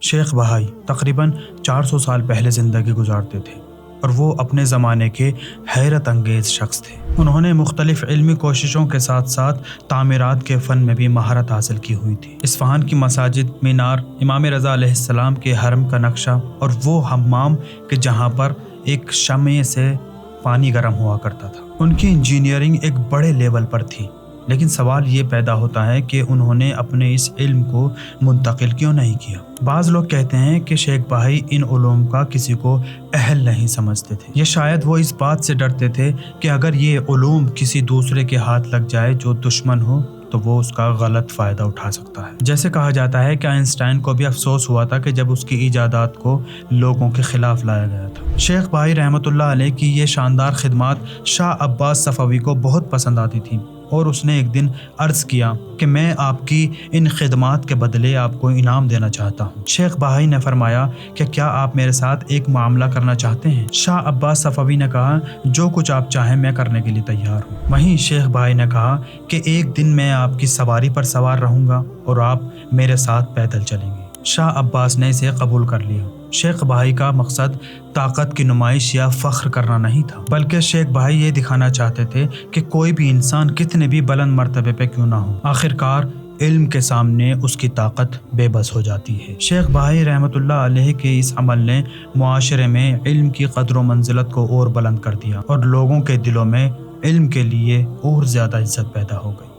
شیخ بہائی تقریباً 400 سال پہلے زندگی گزارتے تھے اور وہ اپنے زمانے کے حیرت انگیز شخص تھے۔ انہوں نے مختلف علمی کوششوں کے ساتھ ساتھ تعمیرات کے فن میں بھی مہارت حاصل کی ہوئی تھی۔ اصفہان کی مساجد، مینار، امام رضا علیہ السلام کے حرم کا نقشہ اور وہ حمام کہ جہاں پر ایک شمع سے پانی گرم ہوا کرتا تھا، ان کی انجینئرنگ ایک بڑے لیول پر تھی۔ لیکن سوال یہ پیدا ہوتا ہے کہ انہوں نے اپنے اس علم کو منتقل کیوں نہیں کیا؟ بعض لوگ کہتے ہیں کہ شیخ بہائی ان علوم کا کسی کو اہل نہیں سمجھتے تھے، یا شاید وہ اس بات سے ڈرتے تھے کہ اگر یہ علوم کسی دوسرے کے ہاتھ لگ جائے جو دشمن ہو تو وہ اس کا غلط فائدہ اٹھا سکتا ہے۔ جیسے کہا جاتا ہے کہ آئنسٹائن کو بھی افسوس ہوا تھا کہ جب اس کی ایجادات کو لوگوں کے خلاف لایا گیا تھا۔ شیخ بہائی رحمۃ اللہ علیہ کی یہ شاندار خدمات شاہ عباس صفوی کو بہت پسند آتی تھیں، اور اس نے ایک دن عرض کیا کہ میں آپ کی ان خدمات کے بدلے آپ کو انعام دینا چاہتا ہوں۔ شیخ بہائی نے فرمایا کہ کیا آپ میرے ساتھ ایک معاملہ کرنا چاہتے ہیں؟ شاہ عباس صفوی نے کہا جو کچھ آپ چاہیں میں کرنے کے لیے تیار ہوں۔ وہیں شیخ بہائی نے کہا کہ ایک دن میں آپ کی سواری پر سوار رہوں گا اور آپ میرے ساتھ پیدل چلیں گے۔ شاہ عباس نے اسے قبول کر لیا۔ شیخ بہائی کا مقصد طاقت کی نمائش یا فخر کرنا نہیں تھا، بلکہ شیخ بہائی یہ دکھانا چاہتے تھے کہ کوئی بھی انسان کتنے بھی بلند مرتبے پہ کیوں نہ ہو، آخرکار علم کے سامنے اس کی طاقت بے بس ہو جاتی ہے۔ شیخ بہائی رحمۃ اللہ علیہ کے اس عمل نے معاشرے میں علم کی قدر و منزلت کو اور بلند کر دیا، اور لوگوں کے دلوں میں علم کے لیے اور زیادہ عزت پیدا ہو گئی۔